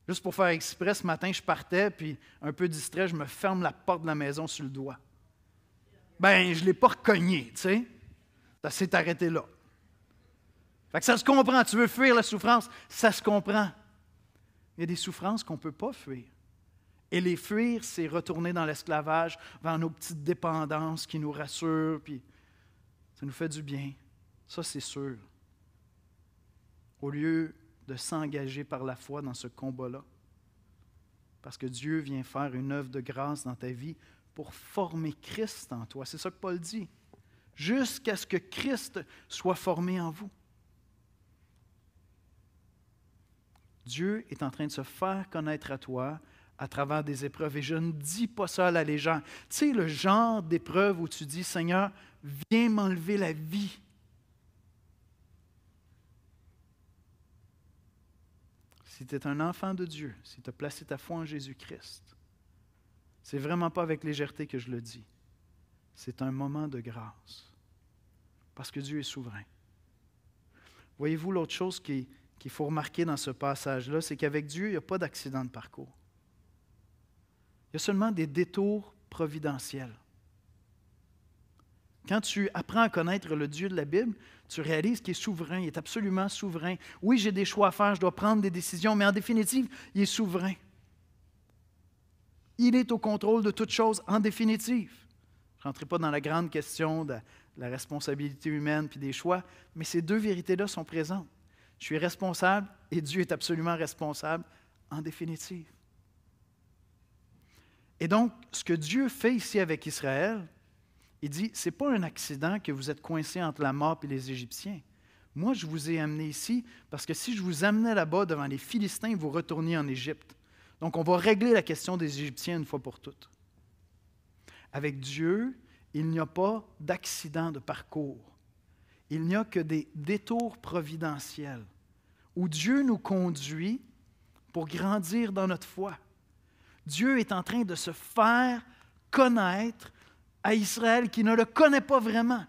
Juste pour faire exprès, ce matin, je partais, puis un peu distrait, je me ferme la porte de la maison sur le doigt. Ben, je ne l'ai pas recogné, tu sais. Ça s'est arrêté là. Fait que ça se comprend. Tu veux fuir la souffrance, ça se comprend. Il y a des souffrances qu'on ne peut pas fuir. Et les fuir, c'est retourner dans l'esclavage, vers nos petites dépendances qui nous rassurent, puis ça nous fait du bien. Ça, c'est sûr. Au lieu de s'engager par la foi dans ce combat-là, parce que Dieu vient faire une œuvre de grâce dans ta vie pour former Christ en toi. C'est ça que Paul dit. Jusqu'à ce que Christ soit formé en vous. Dieu est en train de se faire connaître à toi à travers des épreuves. Et je ne dis pas ça à la légère. Tu sais, le genre d'épreuve où tu dis, « Seigneur, viens m'enlever la vie. » si tu es un enfant de Dieu, si tu as placé ta foi en Jésus-Christ, c'est vraiment pas avec légèreté que je le dis. C'est un moment de grâce. Parce que Dieu est souverain. Voyez-vous, l'autre chose qu'il faut remarquer dans ce passage-là, c'est qu'avec Dieu, il n'y a pas d'accident de parcours. Il y a seulement des détours providentiels. Quand tu apprends à connaître le Dieu de la Bible, tu réalises qu'il est souverain, il est absolument souverain. Oui, j'ai des choix à faire, je dois prendre des décisions, mais en définitive, il est souverain. Il est au contrôle de toutes choses, en définitive. Je ne rentrerai pas dans la grande question de la responsabilité humaine puis des choix, mais ces deux vérités-là sont présentes. Je suis responsable et Dieu est absolument responsable, en définitive. Et donc, ce que Dieu fait ici avec Israël, il dit, ce n'est pas un accident que vous êtes coincés entre la mort et les Égyptiens. Moi, je vous ai amené ici parce que si je vous amenais là-bas devant les Philistins, vous retourniez en Égypte. Donc, on va régler la question des Égyptiens une fois pour toutes. Avec Dieu, il n'y a pas d'accident de parcours. Il n'y a que des détours providentiels où Dieu nous conduit pour grandir dans notre foi. Dieu est en train de se faire connaître à Israël qui ne le connaît pas vraiment.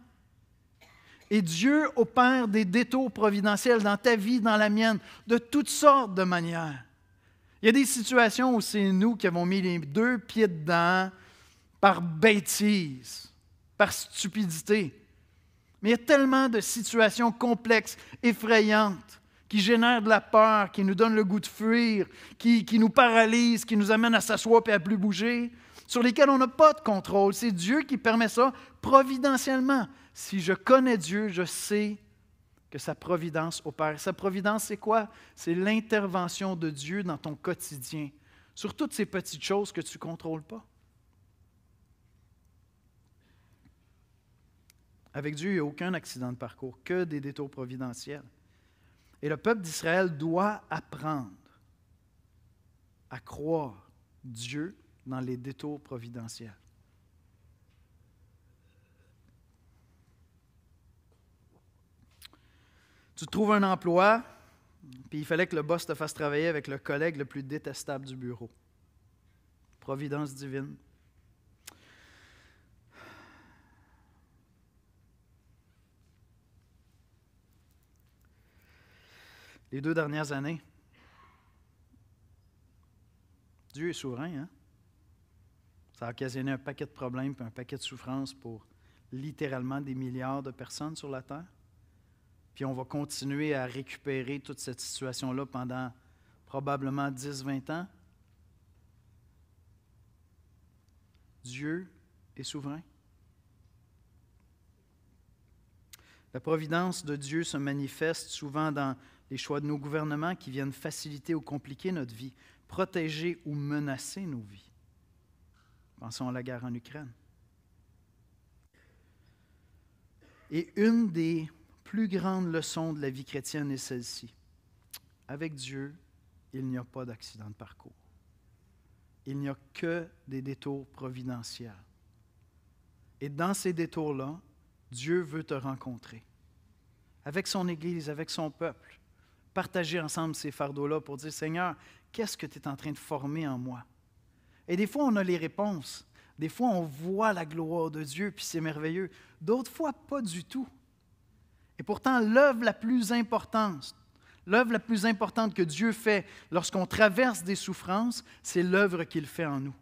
Et Dieu opère des détours providentiels dans ta vie, dans la mienne, de toutes sortes de manières. Il y a des situations où c'est nous qui avons mis les deux pieds dedans par bêtise, par stupidité. Mais il y a tellement de situations complexes, effrayantes, qui génèrent de la peur, qui nous donnent le goût de fuir, qui nous paralysent, qui nous amènent à s'asseoir et à ne plus bouger, sur lesquelles on n'a pas de contrôle. C'est Dieu qui permet ça providentiellement. Si je connais Dieu, je sais que sa providence opère. Sa providence, c'est quoi? C'est l'intervention de Dieu dans ton quotidien, sur toutes ces petites choses que tu ne contrôles pas. Avec Dieu, il n'y a aucun accident de parcours, que des détours providentiels. Et le peuple d'Israël doit apprendre à croire Dieu dans les détours providentiels. Tu trouves un emploi, puis il fallait que le boss te fasse travailler avec le collègue le plus détestable du bureau. Providence divine. Les 2 dernières années, Dieu est souverain, hein? Ça a occasionné un paquet de problèmes et un paquet de souffrances pour littéralement des milliards de personnes sur la Terre. Puis on va continuer à récupérer toute cette situation-là pendant probablement 10-20 ans. Dieu est souverain. La providence de Dieu se manifeste souvent dans les choix de nos gouvernements qui viennent faciliter ou compliquer notre vie, protéger ou menacer nos vies. Pensons à la guerre en Ukraine. Et une des plus grandes leçons de la vie chrétienne est celle-ci. Avec Dieu, il n'y a pas d'accident de parcours. Il n'y a que des détours providentiels. Et dans ces détours-là, Dieu veut te rencontrer. Avec son Église, avec son peuple. Partager ensemble ces fardeaux-là pour dire, Seigneur, qu'est-ce que tu es en train de former en moi? Et des fois, on a les réponses. Des fois, on voit la gloire de Dieu, puis c'est merveilleux. D'autres fois, pas du tout. Et pourtant, l'œuvre la plus importante que Dieu fait lorsqu'on traverse des souffrances, c'est l'œuvre qu'il fait en nous.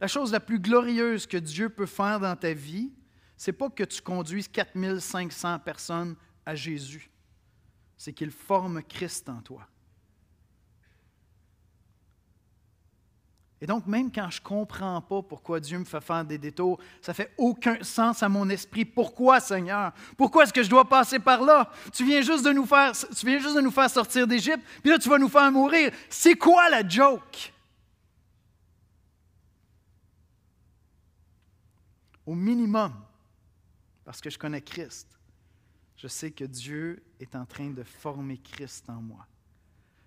La chose la plus glorieuse que Dieu peut faire dans ta vie, ce n'est pas que tu conduises 4500 personnes à Jésus. C'est qu'il forme Christ en toi. Et donc, même quand je ne comprends pas pourquoi Dieu me fait faire des détours, ça ne fait aucun sens à mon esprit. Pourquoi, Seigneur? Pourquoi est-ce que je dois passer par là? Tu viens juste de nous faire sortir d'Égypte, puis là, tu vas nous faire mourir. C'est quoi la joke? Au minimum, parce que je connais Christ, je sais que Dieu est en train de former Christ en moi.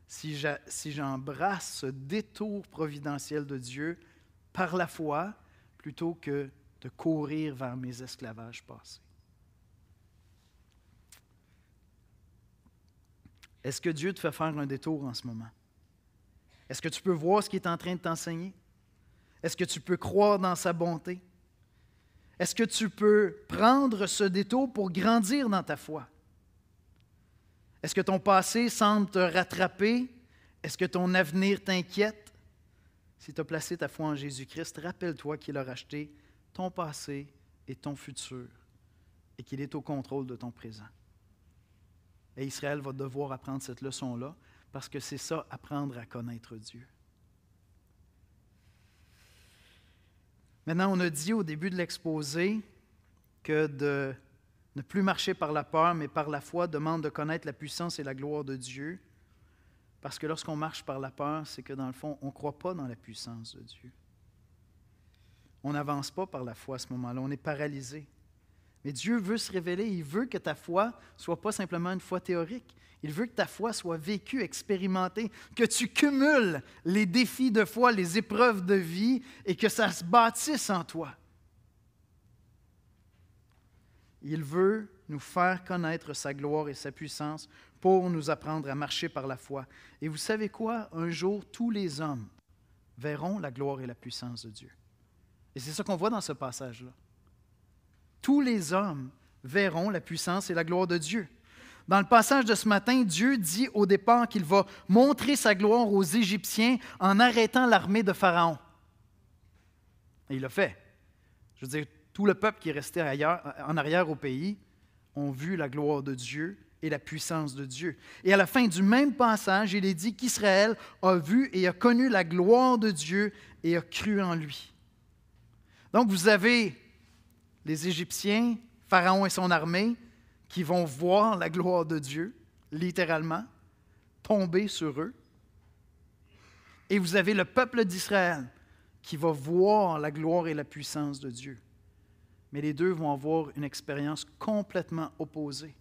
Si j'embrasse ce détour providentiel de Dieu par la foi, plutôt que de courir vers mes esclavages passés. Est-ce que Dieu te fait faire un détour en ce moment? Est-ce que tu peux voir ce qu'il est en train de t'enseigner? Est-ce que tu peux croire dans sa bonté? Est-ce que tu peux prendre ce détour pour grandir dans ta foi? Est-ce que ton passé semble te rattraper? Est-ce que ton avenir t'inquiète? Si tu as placé ta foi en Jésus-Christ, rappelle-toi qu'il a racheté ton passé et ton futur et qu'il est au contrôle de ton présent. Et Israël va devoir apprendre cette leçon-là parce que c'est ça, apprendre à connaître Dieu. Maintenant, on a dit au début de l'exposé que de ne plus marcher par la peur, mais par la foi, demande de connaître la puissance et la gloire de Dieu. Parce que lorsqu'on marche par la peur, c'est que dans le fond, on ne croit pas dans la puissance de Dieu. On n'avance pas par la foi à ce moment-là, on est paralysé. Mais Dieu veut se révéler, il veut que ta foi ne soit pas simplement une foi théorique. Il veut que ta foi soit vécue, expérimentée, que tu cumules les défis de foi, les épreuves de vie et que ça se bâtisse en toi. Il veut nous faire connaître sa gloire et sa puissance pour nous apprendre à marcher par la foi. Et vous savez quoi? Un jour, tous les hommes verront la gloire et la puissance de Dieu. Et c'est ça qu'on voit dans ce passage-là. Tous les hommes verront la puissance et la gloire de Dieu. Dans le passage de ce matin, Dieu dit au départ qu'il va montrer sa gloire aux Égyptiens en arrêtant l'armée de Pharaon. Et il l'a fait. Je veux dire, tout le peuple qui est resté en arrière au pays ont vu la gloire de Dieu et la puissance de Dieu. Et à la fin du même passage, il est dit qu'Israël a vu et a connu la gloire de Dieu et a cru en lui. Donc vous avez les Égyptiens, Pharaon et son armée, qui vont voir la gloire de Dieu, littéralement, tomber sur eux. Et vous avez le peuple d'Israël qui va voir la gloire et la puissance de Dieu. Mais les deux vont avoir une expérience complètement opposée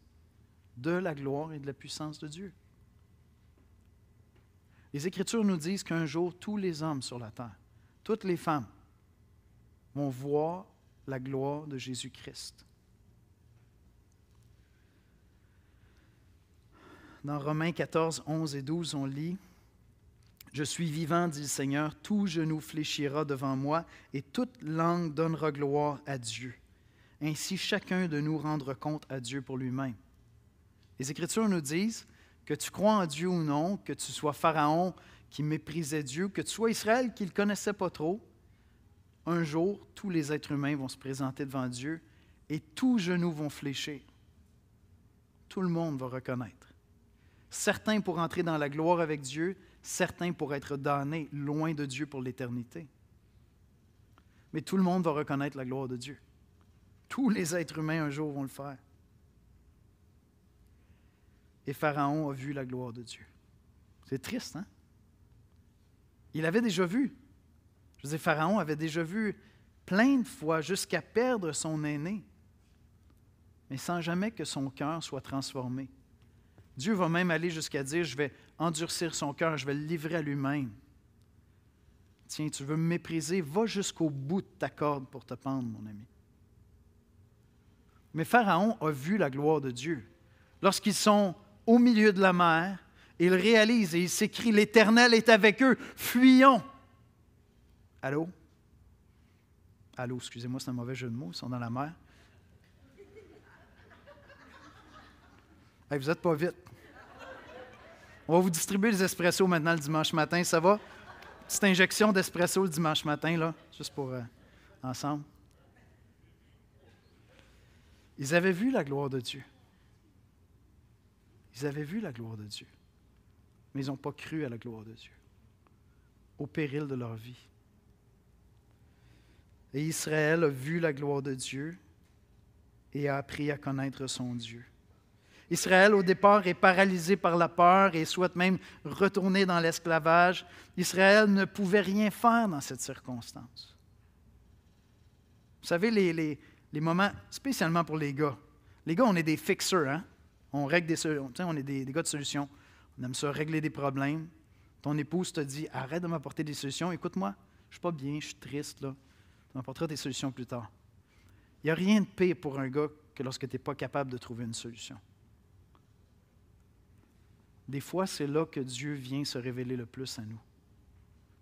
de la gloire et de la puissance de Dieu. Les Écritures nous disent qu'un jour, tous les hommes sur la terre, toutes les femmes, vont voir la gloire de Jésus-Christ. Dans Romains 14, 11 et 12, on lit « Je suis vivant, dit le Seigneur, tout genou fléchira devant moi et toute langue donnera gloire à Dieu. Ainsi, chacun de nous rendra compte à Dieu pour lui-même. » Les Écritures nous disent que tu crois en Dieu ou non, que tu sois Pharaon qui méprisait Dieu, que tu sois Israël qui ne le connaissait pas trop, un jour, tous les êtres humains vont se présenter devant Dieu et tous genoux vont fléchir. Tout le monde va reconnaître. Certains pour entrer dans la gloire avec Dieu, certains pour être damnés loin de Dieu pour l'éternité. Mais tout le monde va reconnaître la gloire de Dieu. Tous les êtres humains un jour vont le faire. Et Pharaon a vu la gloire de Dieu. C'est triste, hein? Il avait déjà vu. Je veux dire, Pharaon avait déjà vu plein de fois jusqu'à perdre son aîné, mais sans jamais que son cœur soit transformé. Dieu va même aller jusqu'à dire, je vais endurcir son cœur, je vais le livrer à lui-même. Tiens, tu veux me mépriser, va jusqu'au bout de ta corde pour te pendre, mon ami. Mais Pharaon a vu la gloire de Dieu. Lorsqu'ils sont au milieu de la mer, il réalise et il s'écrie, l'Éternel est avec eux, fuyons. Allô? Allô, excusez-moi, c'est un mauvais jeu de mots, ils sont dans la mer. Hey, vous n'êtes pas vite. On va vous distribuer les espressos maintenant le dimanche matin, ça va? Petite injection d'espresso le dimanche matin, là, juste pour ensemble. Ils avaient vu la gloire de Dieu. Ils avaient vu la gloire de Dieu. Mais ils n'ont pas cru à la gloire de Dieu, au péril de leur vie. Et Israël a vu la gloire de Dieu et a appris à connaître son Dieu. Israël, au départ, est paralysé par la peur et souhaite même retourner dans l'esclavage. Israël ne pouvait rien faire dans cette circonstance. Vous savez, les moments, spécialement pour les gars. Les gars, on est des fixeurs, hein? On règle des solutions. On est des gars de solutions. On aime ça régler des problèmes. Ton épouse te dit, arrête de m'apporter des solutions. Écoute-moi, je ne suis pas bien, je suis triste, là. Tu m'apporteras des solutions plus tard. Il n'y a rien de pire pour un gars que lorsque tu n'es pas capable de trouver une solution. des fois, c'est là que Dieu vient se révéler le plus à nous.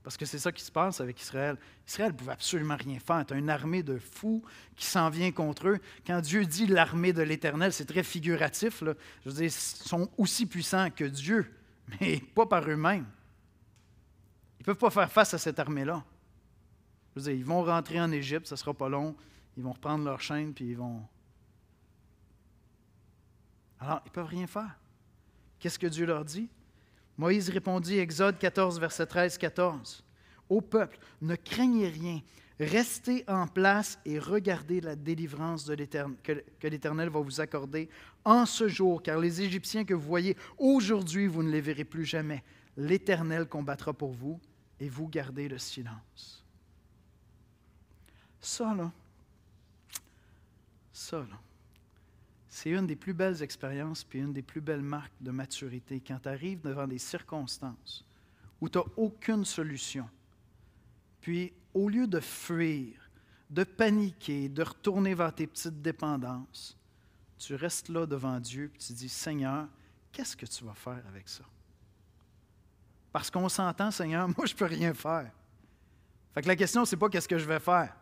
Parce que c'est ça qui se passe avec Israël. Israël ne pouvait absolument rien faire. Tu as une armée de fous qui s'en vient contre eux. Quand Dieu dit l'armée de l'Éternel, c'est très figuratif, là. Je veux dire, ils sont aussi puissants que Dieu, mais pas par eux-mêmes. Ils ne peuvent pas faire face à cette armée-là. Je veux dire, ils vont rentrer en Égypte, ça ne sera pas long. Ils vont reprendre leur chaîne, puis ils vont... Alors, ils ne peuvent rien faire. Qu'est-ce que Dieu leur dit? Moïse répondit, Exode 14, verset 13-14. « Ô peuple, ne craignez rien, restez en place et regardez la délivrance de que l'Éternel va vous accorder en ce jour, car les Égyptiens que vous voyez aujourd'hui, vous ne les verrez plus jamais. L'Éternel combattra pour vous et vous gardez le silence. » Ça, là, c'est une des plus belles expériences puis une des plus belles marques de maturité quand tu arrives devant des circonstances où tu n'as aucune solution. Puis, au lieu de fuir, de paniquer, de retourner vers tes petites dépendances, tu restes là devant Dieu et tu dis, Seigneur, qu'est-ce que tu vas faire avec ça? Parce qu'on s'entend, Seigneur, moi, je ne peux rien faire. Fait que la question, ce n'est pas qu'est-ce que je vais faire.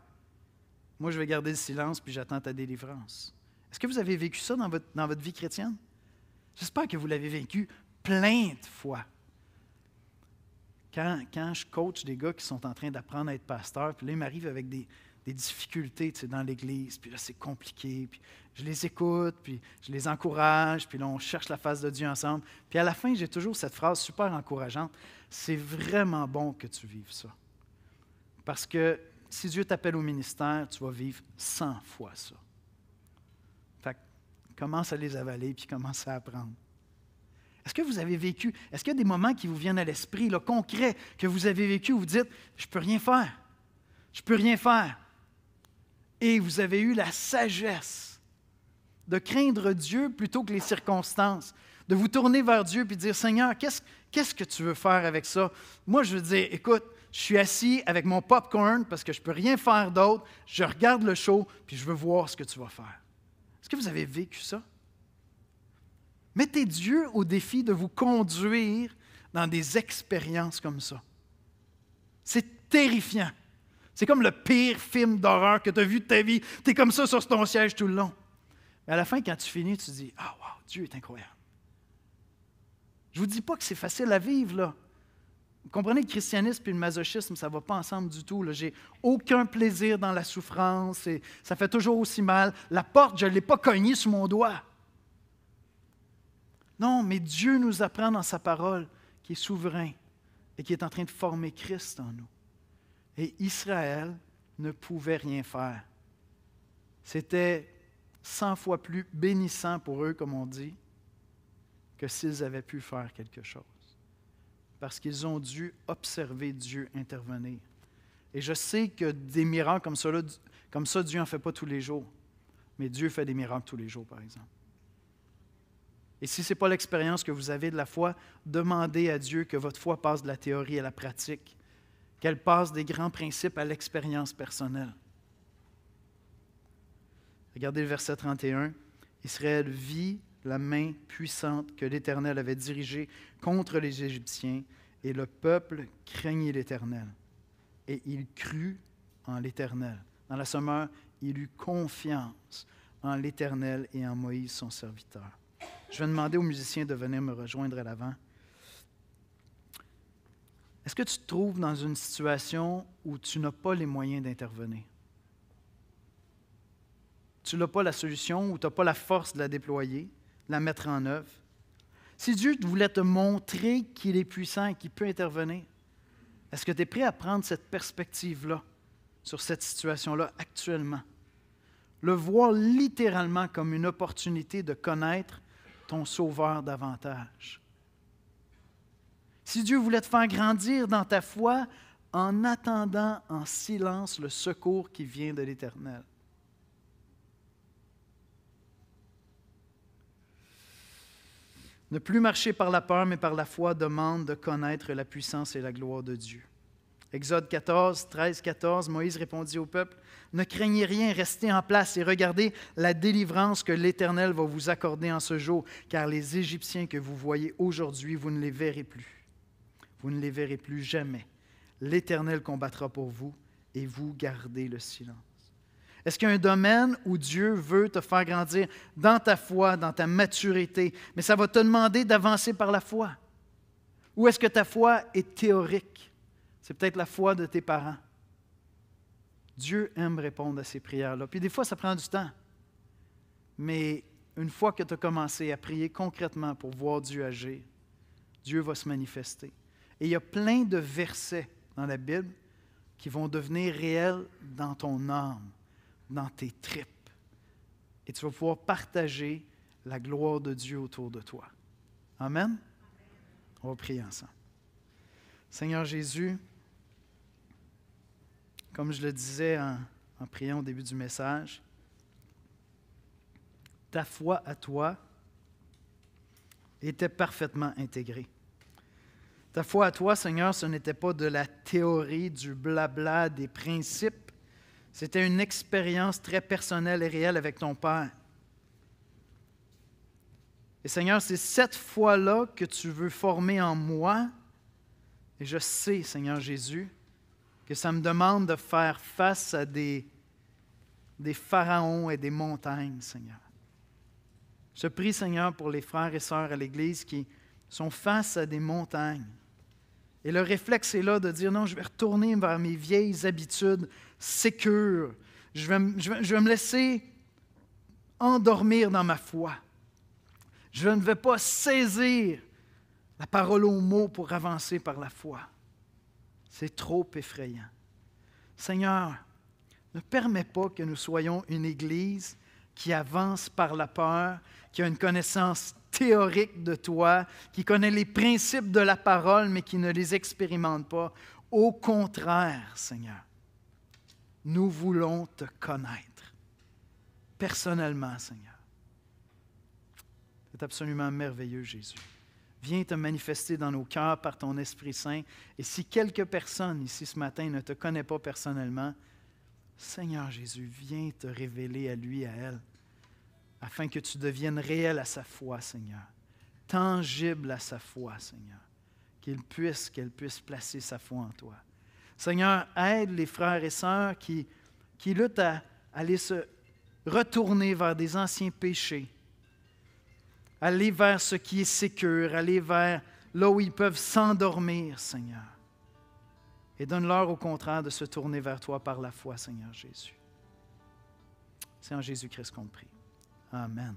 Moi, je vais garder le silence puis j'attends ta délivrance. Est-ce que vous avez vécu ça dans votre vie chrétienne? J'espère que vous l'avez vécu plein de fois. Quand je coach des gars qui sont en train d'apprendre à être pasteurs, puis là, ils m'arrivent avec des difficultés dans l'Église, puis là, c'est compliqué, puis je les écoute, puis je les encourage, puis là, on cherche la face de Dieu ensemble. Puis à la fin, j'ai toujours cette phrase super encourageante. C'est vraiment bon que tu vives ça. Parce que si Dieu t'appelle au ministère, tu vas vivre 100 fois ça. Fait que commence à les avaler, puis commence à apprendre. Est-ce que vous avez vécu, est-ce qu'il y a des moments qui vous viennent à l'esprit, là, concrets, que vous avez vécu où vous dites, je ne peux rien faire, je ne peux rien faire. Et vous avez eu la sagesse de craindre Dieu plutôt que les circonstances, de vous tourner vers Dieu et de dire, Seigneur, qu'est-ce que tu veux faire avec ça? Moi, je veux dire, écoute, je suis assis avec mon popcorn parce que je ne peux rien faire d'autre, je regarde le show puis je veux voir ce que tu vas faire. Est-ce que vous avez vécu ça? Mettez Dieu au défi de vous conduire dans des expériences comme ça. C'est terrifiant. C'est comme le pire film d'horreur que tu as vu de ta vie. Tu es comme ça sur ton siège tout le long. Mais à la fin, quand tu finis, tu te dis, « Ah, wow, Dieu est incroyable. » Je ne vous dis pas que c'est facile à vivre, là. Vous comprenez, le christianisme et le masochisme, ça ne va pas ensemble du tout. Je n'ai aucun plaisir dans la souffrance et ça fait toujours aussi mal. La porte, je ne l'ai pas cognée sur mon doigt. Non, mais Dieu nous apprend dans sa parole qui est souverain et qui est en train de former Christ en nous. Et Israël ne pouvait rien faire. C'était 100 fois plus bénissant pour eux, comme on dit, que s'ils avaient pu faire quelque chose. Parce qu'ils ont dû observer Dieu intervenir. Et je sais que des miracles comme ça, Dieu n'en fait pas tous les jours. Mais Dieu fait des miracles tous les jours, par exemple. Et si ce n'est pas l'expérience que vous avez de la foi, demandez à Dieu que votre foi passe de la théorie à la pratique, qu'elle passe des grands principes à l'expérience personnelle. Regardez le verset 31. Israël vit la main puissante que l'Éternel avait dirigée contre les Égyptiens, et le peuple craignit l'Éternel. Et il crut en l'Éternel. Dans la Sommeur, il eut confiance en l'Éternel et en Moïse, son serviteur. Je vais demander aux musiciens de venir me rejoindre à l'avant. Est-ce que tu te trouves dans une situation où tu n'as pas les moyens d'intervenir? Tu n'as pas la solution ou tu n'as pas la force de la déployer, de la mettre en œuvre? Si Dieu voulait te montrer qu'il est puissant et qu'il peut intervenir, est-ce que tu es prêt à prendre cette perspective-là sur cette situation-là actuellement? Le voir littéralement comme une opportunité de connaître ton Sauveur davantage. Si Dieu voulait te faire grandir dans ta foi en attendant en silence le secours qui vient de l'Éternel. Ne plus marcher par la peur, mais par la foi demande de connaître la puissance et la gloire de Dieu. Exode 14, 13, 14, Moïse répondit au peuple, « Ne craignez rien, restez en place et regardez la délivrance que l'Éternel va vous accorder en ce jour, car les Égyptiens que vous voyez aujourd'hui, vous ne les verrez plus. Vous ne les verrez plus jamais. L'Éternel combattra pour vous et vous gardez le silence. » Est-ce qu'il y a un domaine où Dieu veut te faire grandir dans ta foi, dans ta maturité, mais ça va te demander d'avancer par la foi? Ou est-ce que ta foi est théorique? C'est peut-être la foi de tes parents. Dieu aime répondre à ces prières-là. Puis des fois, ça prend du temps. Mais une fois que tu as commencé à prier concrètement pour voir Dieu agir, Dieu va se manifester. Et il y a plein de versets dans la Bible qui vont devenir réels dans ton âme, dans tes tripes. Et tu vas pouvoir partager la gloire de Dieu autour de toi. Amen? On va prier ensemble. Seigneur Jésus, comme je le disais en priant au début du message, ta foi à toi était parfaitement intégrée. Ta foi à toi, Seigneur, ce n'était pas de la théorie, du blabla, des principes. C'était une expérience très personnelle et réelle avec ton Père. Et Seigneur, c'est cette foi-là que tu veux former en moi. Et je sais, Seigneur Jésus, que ça me demande de faire face à des pharaons et des montagnes, Seigneur. Je prie, Seigneur, pour les frères et sœurs à l'Église qui sont face à des montagnes. Et le réflexe est là de dire, non, je vais retourner vers mes vieilles habitudes sécures. Je vais me laisser endormir dans ma foi. Je ne vais pas saisir la parole aux mots pour avancer par la foi. C'est trop effrayant. Seigneur, ne permets pas que nous soyons une Église qui avance par la peur, qui a une connaissance théorique de toi, qui connaît les principes de la parole, mais qui ne les expérimente pas. Au contraire, Seigneur, nous voulons te connaître personnellement, Seigneur. C'est absolument merveilleux, Jésus. Viens te manifester dans nos cœurs par ton Esprit Saint. Et si quelques personnes ici ce matin ne te connaissent pas personnellement, Seigneur Jésus, viens te révéler à lui, à elle, afin que tu deviennes réel à sa foi, Seigneur, tangible à sa foi, Seigneur, qu'elle puisse placer sa foi en toi. Seigneur, aide les frères et sœurs qui luttent à aller se retourner vers des anciens péchés, aller vers ce qui est sécure, aller vers là où ils peuvent s'endormir, Seigneur. Et donne-leur au contraire de se tourner vers toi par la foi, Seigneur Jésus. C'est en Jésus-Christ qu'on prie. Amen.